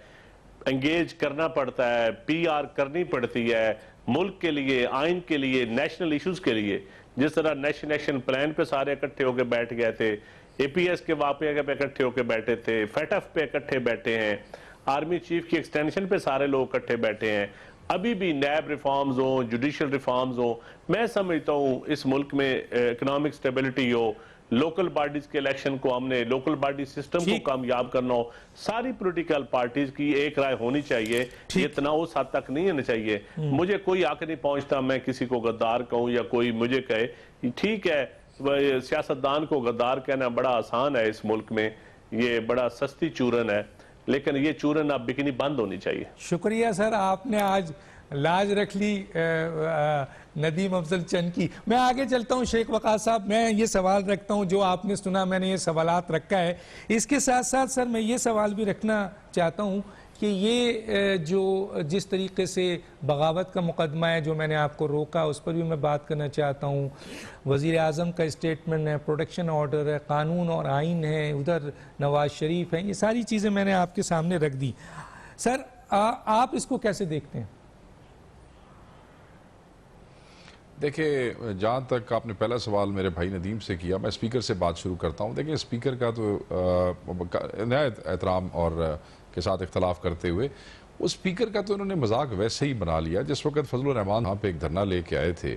एंगेज करना पड़ता है, PR करनी पड़ती है मुल्क के लिए, आइन के लिए, नेशनल इश्यूज के लिए। जिस तरह नेशनल एक्शन प्लान पे सारे इकट्ठे होकर बैठ गए थे, APS के वाक़े पे इकट्ठे होकर बैठे थे, FATF पे इकट्ठे बैठे हैं, आर्मी चीफ की एक्सटेंशन पे सारे लोग इकट्ठे बैठे हैं। अभी भी नैब रिफॉर्म्स हो, जुडिशल रिफॉर्म्स हो, मैं समझता हूँ इस मुल्क में इकोनॉमिक स्टेबिलिटी हो, लोकल बॉडीज के इलेक्शन को, हमने लोकल बॉडी सिस्टम को कामयाब करना हो, सारी पॉलिटिकल पार्टीज की एक राय होनी चाहिए। ये तनाव उस हद तक नहीं होना चाहिए। मुझे कोई हक नहीं पहुंचता मैं किसी को गद्दार कहूं या कोई मुझे कहे। ठीक है, सियासतदान को गद्दार कहना बड़ा आसान है इस मुल्क में, ये बड़ा सस्ती चूरन है, लेकिन ये चूरन अब बिकनी बंद होनी चाहिए। शुक्रिया सर, आपने आज लाज रख ली नदीम अफजल चंद की। मैं आगे चलता हूं शेख वकास साहब, मैं ये सवाल रखता हूं, जो आपने सुना मैंने ये सवालात रखा है, इसके साथ साथ सर मैं ये सवाल भी रखना चाहता हूं कि ये जो जिस तरीके से बगावत का मुकदमा है जो मैंने आपको रोका, उस पर भी मैं बात करना चाहता हूँ। वज़ीर आज़म का स्टेटमेंट है, प्रोटेक्शन ऑर्डर है, कानून और आइन है, उधर नवाज शरीफ हैं, ये सारी चीज़ें मैंने आपके सामने रख दी। सर आप इसको कैसे देखते हैं? देखिए, जहाँ तक आपने पहला सवाल मेरे भाई नदीम से किया, मैं स्पीकर से बात शुरू करता हूँ। देखिए, स्पीकर का तो नहायत एहतराम और के साथ इख्तलाफ करते हुए वो स्पीकर का तो इन्होंने मजाक वैसे ही बना लिया। जिस वक्त फजलुर रहमान वहाँ पे एक धरना लेके आए थे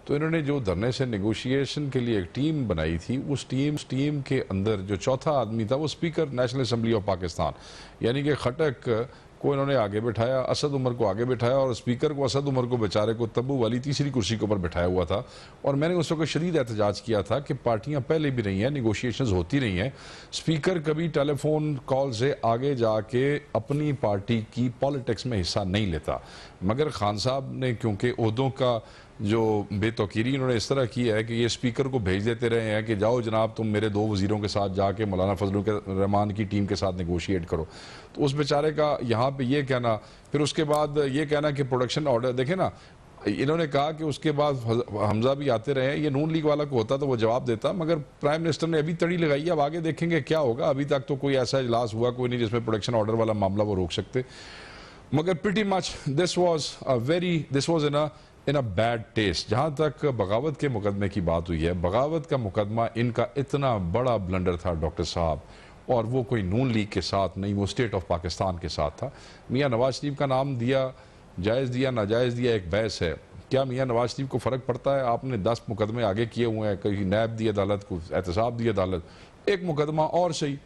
तो इन्होंने जो धरने से नेगोशिएशन के लिए एक टीम बनाई थी, उस टीम के अंदर जो चौथा आदमी था वो speaker national assembly of Pakistan यानी कि खटक को इन्होंने आगे बिठाया, असद उमर को आगे बिठाया और स्पीकर को, असद उमर को बेचारे को तब्बू वाली तीसरी कुर्सी के ऊपर बिठाया हुआ था। और मैंने उस वक्त शदीद एहतजाज किया था कि पार्टियां पहले भी रही हैं, निगोशिएशंस होती रही हैं, स्पीकर कभी टेलीफोन कॉल से आगे जाके अपनी पार्टी की पॉलिटिक्स में हिस्सा नहीं लेता। मगर खान साहब ने क्योंकि ओहदों का जो बेतौकीरी इन्होंने इस तरह की है कि ये स्पीकर को भेज देते रहे हैं कि जाओ जनाब तुम मेरे 2 वजीरों के साथ जाके मौलाना फजलुर रहमान की टीम के साथ नेगोशिएट करो, तो उस बेचारे का यहाँ पे ये कहना, फिर उसके बाद ये कहना कि प्रोडक्शन ऑर्डर देखे ना, इन्होंने कहा कि उसके बाद हमजा भी आते रहे, ये नून लीग वाला को होता तो वो जवाब देता, मगर प्राइम मिनिस्टर ने अभी तड़ी लगाई है, अब आगे देखेंगे क्या होगा। अभी तक तो कोई ऐसा इजलास हुआ कोई नहीं जिसमें प्रोडक्शन ऑर्डर वाला मामला वो रोक सकते। मगर pretty much this was in a bad taste. जहाँ तक बगावत के मुकदमे की बात हुई है, बगावत का मुकदमा इनका इतना बड़ा ब्लंडर था डॉक्टर साहब, और वो कोई नून लीग के साथ नहीं, वो स्टेट ऑफ पाकिस्तान के साथ था। मियाँ नवाज शरीफ का नाम दिया, जायज़ दिया नाजायज़ दिया, एक बहस है। क्या मियाँ नवाज शरीफ को फ़र्क पड़ता है? आपने 10 मुकदमे आगे किए हुए हैं, कहीं नैब दी अदालत को, एहतसाब दी अदालत, एक मुकदमा और सही,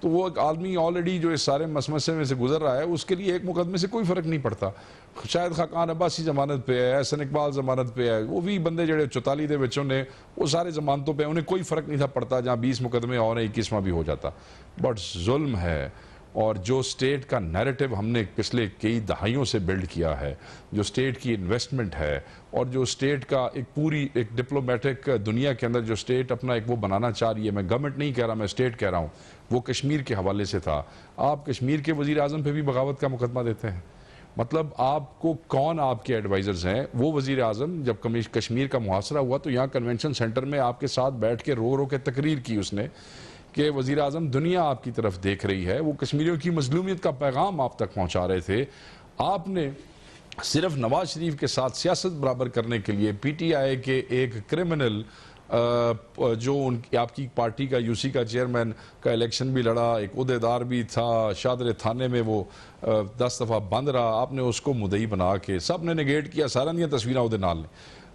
तो वो एक आदमी ऑलरेडी जो इस सारे मसमसे में से गुजर रहा है उसके लिए एक मुकदमे से कोई फ़र्क नहीं पड़ता। शायद खाकान अब्बासी जमानत पे है, एहसन इकबाल जमानत पे है, वो भी बंदे जड़े 44 दे विचों ने वो सारे जमानतों पे उन्हें कोई फ़र्क नहीं था पड़ता, जहाँ 20 मुकदमे और 21वां भी हो जाता। बट जुल्म है, और जो स्टेट का नैरेटिव हमने पिछले कई दहाइयों से बिल्ड किया है, जो स्टेट की इन्वेस्टमेंट है और जो स्टेट का एक पूरी एक डिप्लोमेटिक दुनिया के अंदर जो स्टेट अपना एक वो बनाना चाह रही है, मैं गवर्नमेंट नहीं कह रहा, मैं स्टेट कह रहा हूँ, वो कश्मीर के हवाले से था। आप कश्मीर के वज़ीर आज़म पे भी बगावत का मुकदमा देते हैं। मतलब आपको कौन आपके एडवाइज़र्स हैं? वो वज़ीर आज़म जब कश्मीर का मुहासरा हुआ तो यहाँ कन्वेंशन सेंटर में आपके साथ बैठ के रो रो के तकरीर की उसने कि वज़ीर आज़म दुनिया आपकी तरफ देख रही है, वो कश्मीरियों की मजलूमियत का पैगाम आप तक पहुँचा रहे थे। आपने सिर्फ नवाज शरीफ के साथ सियासत बराबर करने के लिए PTI के एक क्रिमिनल जो उनकी आपकी पार्टी का यूसी का चेयरमैन का इलेक्शन भी लड़ा, एक उहदेदार भी था, शादर थाने में वो 10 दफ़ा बंद रहा, आपने उसको मुदई बना के सब ने नेगेट किया, सारा दियाँ तस्वीरें उहदे नाल ने,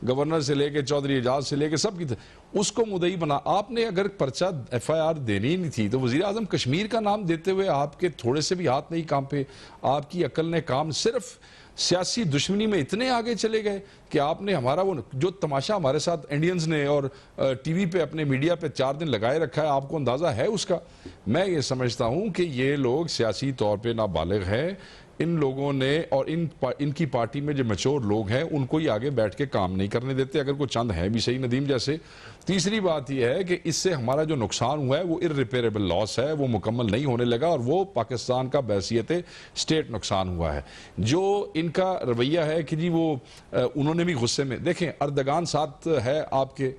गवर्नर से लेके चौधरी एजाज से लेके सब की उसको मुदई बना। आपने अगर पर्चा FIR देनी ही नहीं थी तो वज़ीर आज़म कश्मीर का नाम देते हुए आपके थोड़े से भी हाथ नहीं कांपे, आपकी अकल ने काम, सिर्फ सियासी दुश्मनी में इतने आगे चले गए कि आपने हमारा वो जो तमाशा हमारे साथ इंडियंस ने और टीवी पे अपने मीडिया पे 4 दिन लगाए रखा है, आपको अंदाज़ा है उसका? मैं ये समझता हूँ कि ये लोग सियासी तौर पे नाबालिग हैं। इन लोगों ने और इनकी पार्टी में जो मैच्योर लोग हैं उनको ही आगे बैठ के काम नहीं करने देते, अगर कोई चंद है भी सही नदीम जैसे। तीसरी बात यह है कि इससे हमारा जो नुकसान हुआ है वो इररिपेरेबल लॉस है, वो मुकम्मल नहीं होने लगा और वो पाकिस्तान का बहैसियत स्टेट नुकसान हुआ है। जो इनका रवैया है कि जी वो उन्होंने भी गुस्से में, देखें अर्दगान साथ है आपके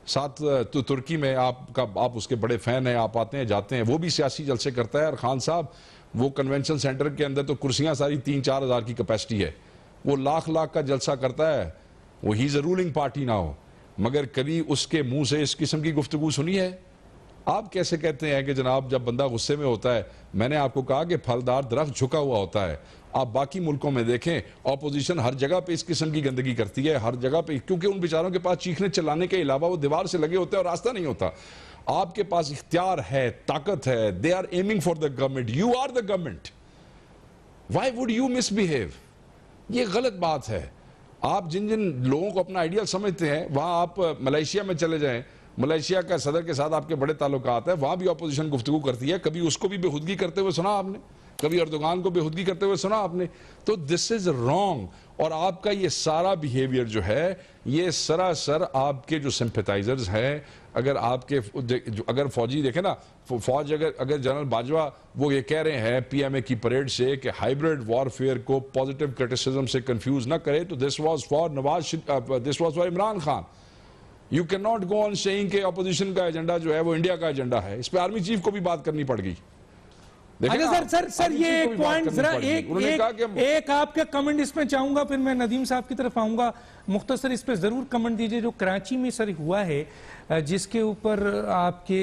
साथ, तो तुर्की में आप उसके बड़े फ़ैन हैं, आप आते हैं जाते हैं, वो भी सियासी जलसे करता है। और खान साहब वो कन्वेंशन सेंटर के अंदर तो कुर्सियां सारी 3-4 हज़ार की कैपेसिटी है, वो लाख का जलसा करता है, वो he is a ruling party ना हो, मगर कभी उसके मुंह से इस किस्म की गुफ्तगू सुनी है? आप कैसे कहते हैं कि जनाब जब बंदा गुस्से में होता है, मैंने आपको कहा कि फलदार दरख्त झुका हुआ होता है। आप बाकी मुल्कों में देखें, ऑपोजिशन हर जगह पे इस किस्म की गंदगी करती है, हर जगह पे, क्योंकि उन बेचारों के पास चीखने चिल्लाने के अलावा वो दीवार से लगे होते हैं और रास्ता नहीं होता। आपके पास इख्तियार है, ताकत है, they are aiming for the government, you are the government, why would you misbehave? ये गलत बात है। आप जिन जिन लोगों को अपना आइडियल समझते हैं, वहां आप मलेशिया में चले जाएं, मलेशिया का सदर के साथ आपके बड़े ताल्लुकात है, वहां भी ऑपोजिशन गुफ्तगू करती है, कभी उसको भी बेखुदगी करते हुए सुना आपने? कभी अर्दोगान को बेखुदगी करते हुए सुना आपने? तो दिस इज रॉन्ग। और आपका ये सारा बिहेवियर जो है, ये सरासर आपके जो सिंपैथाइजर्स हैं, अगर आपके अगर फौजी देखें ना, फौज अगर जनरल बाजवा वो ये कह रहे हैं PMA की परेड से कि हाइब्रिड वॉरफेयर को पॉजिटिव क्रिटिसिज्म से कंफ्यूज ना करे, तो this was for Imran Khan. You can not go on saying कि अपोजिशन का एजेंडा जो है वो इंडिया का एजेंडा है। इस पर आर्मी चीफ को भी बात करनी पड़ गई। अच्छा सर सर सर ये एक पॉइंट जरा एक आपका कमेंट इसमें चाहूंगा, फिर मैं नदीम साहब की तरफ आऊंगा। मुख्तसर इस पे जरूर कमेंट दीजिए। जो कराची में सर हुआ है, जिसके ऊपर आपके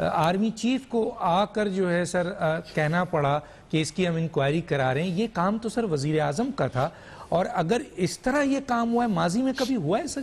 आर्मी चीफ को आकर जो है सर कहना पड़ा कि इसकी हम इंक्वायरी करा रहे हैं, ये काम तो सर वजीर आजम का था। और अगर इस तरह ये काम हुआ है, माजी में कभी हुआ है सर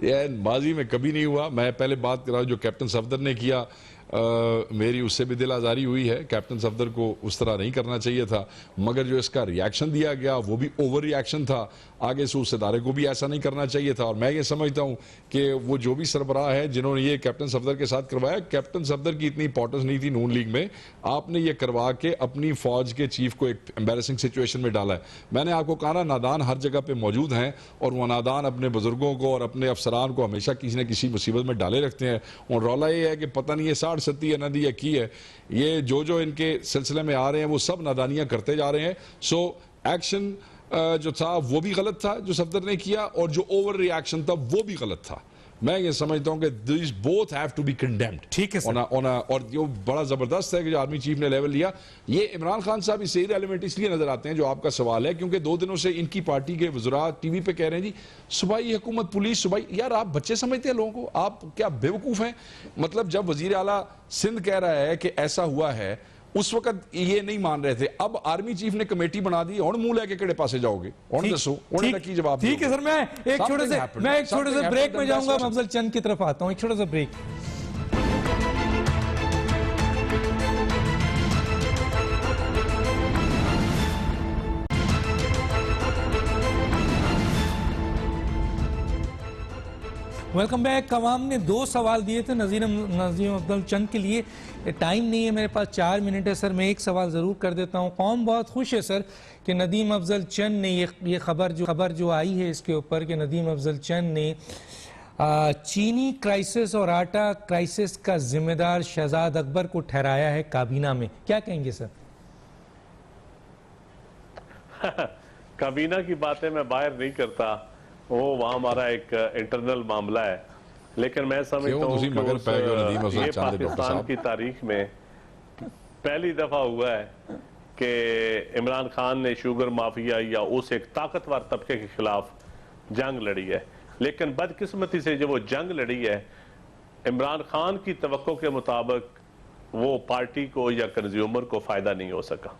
ये माजी में कभी नहीं हुआ। मैं पहले बात कर रहा हूँ जो कैप्टन सफदर ने किया, मेरी उससे भी दिल आज़ारी हुई है। कैप्टन सफदर को उस तरह नहीं करना चाहिए था, मगर जो इसका रिएक्शन दिया गया वो भी ओवर रिएक्शन था। आगे से उस इदारे को भी ऐसा नहीं करना चाहिए था। और मैं ये समझता हूँ कि वो जो भी सरबराह है जिन्होंने ये कैप्टन सफदर के साथ करवाया, कैप्टन सफदर की इतनी इंपॉर्टेंस नहीं थी नून लीग में। आपने ये करवा के अपनी फौज के चीफ को एक एम्बेरसिंग सिचुएशन में डाला है। मैंने आपको कहा ना, नादान हर जगह पे मौजूद हैं और वो नादान अपने बुजुर्गों को और अपने अफसरान को हमेशा किसी न किसी मुसीबत में डाले रखते हैं। और रौला ये है कि पता नहीं ये 60 सत्ती या नदी की है, ये जो इनके सिलसिले में आ रहे हैं वो सब नादानियां करते जा रहे हैं। सो एक्शन जो था वो भी गलत था जो सफदर ने किया, और जो ओवर रिएक्शन था वो भी गलत था। मैं ये समझता हूं कि this both have to be condemned. ठीक है सर। और जो बड़ा जबरदस्त है कि जो आर्मी चीफ ने लेवल लिया, ये इमरान खान साहब इस एलिमेंट इसलिए नजर आते हैं जो आपका सवाल है, क्योंकि 2 दिनों से इनकी पार्टी के वज़रा टीवी पे कह रहे हैं जी सूबाई हुकूमत पुलिस सूबाई। यार आप बच्चे समझते हैं लोगों को, आप क्या बेवकूफ हैं? मतलब जब वजीर आला सिंध कह रहा है कि ऐसा हुआ है, उस वक्त ये नहीं मान रहे थे। अब आर्मी चीफ ने कमेटी बना दी, और मुंह लेके केड़े पासे जाओगे और दसो की जवाब। ठीक है सर, मैं एक छोटे से ब्रेक में जाऊंगा। अफजल चंद की तरफ आता हूं, एक छोटा सा ब्रेक। Welcome back. कवाम ने 2 सवाल दिए थे नज़ीम अफजल चंद के लिए। टाइम नहीं है मेरे पास, 4 मिनट है सर। मैं एक सवाल ज़रूर कर देता हूँ। कौम बहुत खुश है सर कि नदीम अफजल चंद ने ये खबर जो आई है इसके ऊपर कि नदीम अफजल चंद ने चीनी क्राइसिस और आटा क्राइसिस का जिम्मेदार शहजाद अकबर को ठहराया है काबीना में। क्या कहेंगे सर? काबीना की बातें मैं बाहर नहीं करता, वो वहाँ हमारा एक इंटरनल मामला है। लेकिन मैं समझता हूँ कि ये पाकिस्तान की तारीख में पहली दफा हुआ है कि इमरान खान ने शुगर माफिया या उस एक ताकतवर तबके के खिलाफ जंग लड़ी है। लेकिन बदकिस्मती से जो वो जंग लड़ी है, इमरान खान की तवक्को के मुताबिक वो पार्टी को या कंज्यूमर को फायदा नहीं हो सका।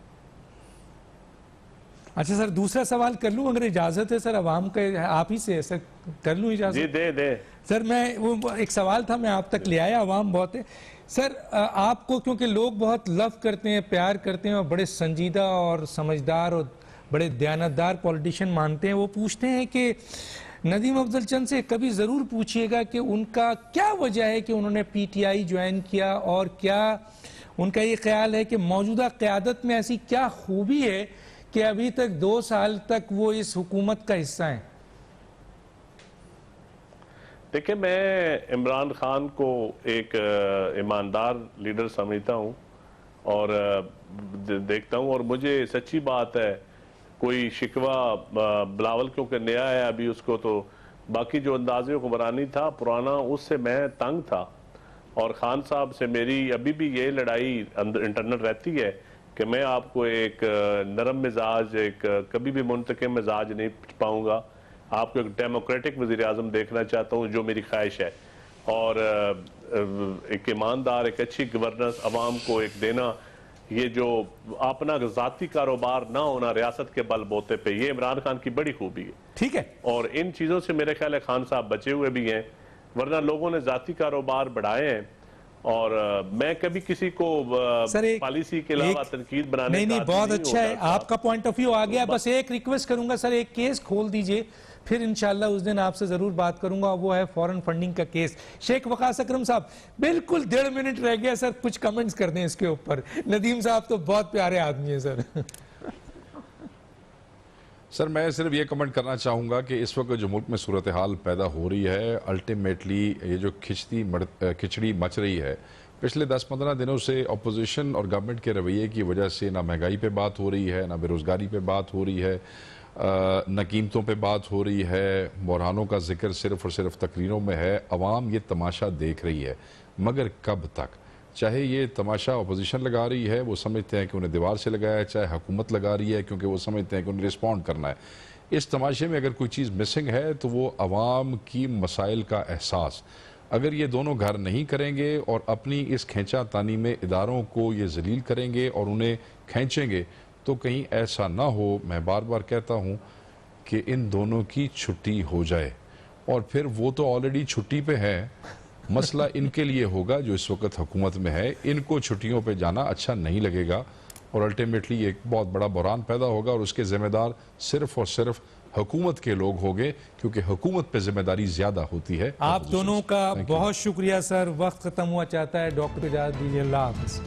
अच्छा सर, दूसरा सवाल कर लूं अगर इजाजत है सर? आवाम का आप ही से है सर, कर लूं इजाजत? जी दे सर। मैं वो एक सवाल था, मैं आप तक ले आया। आवाम बहुत है सर, आपको क्योंकि लोग बहुत लव करते हैं, प्यार करते हैं और बड़े संजीदा और समझदार और बड़े दयानतदार पॉलिटिशियन मानते हैं, वो पूछते हैं कि नदीम अफजल चंद से कभी ज़रूर पूछिएगा कि उनका क्या वजह है कि उन्होंने PTI ज्वाइन किया, और क्या उनका ये ख्याल है कि मौजूदा क़यादत में ऐसी क्या खूबी है कि अभी तक 2 साल तक वो इस हुकूमत का हिस्सा हैं? देखिए, मैं इमरान खान को एक ईमानदार लीडर समझता हूँ और देखता हूँ, और मुझे सच्ची बात है कोई शिकवा बिलावल क्योंकि नया है अभी, उसको तो बाकी जो अंदाज़े हुक्मरानी था पुराना, उससे मैं तंग था। और खान साहब से मेरी अभी भी ये लड़ाई इंटरनल रहती है कि मैं आपको एक नरम मिजाज, एक कभी भी मुंतकिम मिजाज नहीं पाऊंगा। आपको एक डेमोक्रेटिक वज़ीर आज़म देखना चाहता हूँ, जो मेरी ख्वाहिश है। और एक ईमानदार, एक अच्छी गवर्नेंस आवाम को एक देना, ये जो अपना ज़ाती कारोबार ना होना रियासत के बलबोते पे, ये इमरान खान की बड़ी खूबी है। ठीक है। और इन चीज़ों से मेरे ख्याल है खान साहब बचे हुए भी हैं, वरना लोगों ने ज़ाती कारोबार बढ़ाए हैं। और मैं कभी किसी को पॉलिसी के अलावा तनकीद बनाने नहीं, बहुत अच्छा है, आपका पॉइंट ऑफ व्यू आ गया। बस एक रिक्वेस्ट करूंगा सर, एक केस खोल दीजिए, फिर इंशाल्लाह उस दिन आपसे जरूर बात करूंगा। वो है फॉरेन फंडिंग का केस। शेख वकास अकरम साहब, बिल्कुल 1.5 मिनट रह गया सर, कुछ कमेंट्स कर दें इसके ऊपर। नदीम साहब तो बहुत प्यारे आदमी है सर। सर मैं सिर्फ ये कमेंट करना चाहूँगा कि इस वक्त जो मुल्क में सूरत हाल पैदा हो रही है, अल्टीमेटली ये जो खिचड़ी मच रही है पिछले 10-15 दिनों से अपोजिशन और गवर्नमेंट के रवैये की वजह से, ना महंगाई पे बात हो रही है, ना बेरोज़गारी पे बात हो रही है, न कीमतों पे बात हो रही है, बुरहानों का जिक्र सिर्फ और सिर्फ तकरीरों में है। अवाम ये तमाशा देख रही है, मगर कब तक? चाहे ये तमाशा अपोजिशन लगा रही है, वो समझते हैं कि उन्हें दीवार से लगाया है, चाहे हुकूमत लगा रही है क्योंकि वो समझते हैं कि उन्हें रिस्पॉन्ड करना है। इस तमाशे में अगर कोई चीज़ मिसिंग है तो वो अवाम की मसाइल का एहसास। अगर ये दोनों घर नहीं करेंगे और अपनी इस खींचा तानी में इदारों को ये जलील करेंगे और उन्हें खींचेंगे, तो कहीं ऐसा ना हो, मैं बार बार कहता हूँ, कि इन दोनों की छुट्टी हो जाए। और फिर वो तो ऑलरेडी छुट्टी पे है, मसला इनके लिए होगा जो इस वक्त हुकूमत में है। इनको छुट्टियों पे जाना अच्छा नहीं लगेगा और अल्टीमेटली एक बहुत बड़ा बुरान पैदा होगा और उसके ज़िम्मेदार सिर्फ और सिर्फ हुकूमत के लोग होंगे, क्योंकि हुकूमत पे जिम्मेदारी ज़्यादा होती है। आप दोनों का बहुत शुक्रिया सर। वक्त ख़त्म हुआ चाहता है। डॉक्टर इजाज़त दीजिए। अल्लाह हाफ़िज़।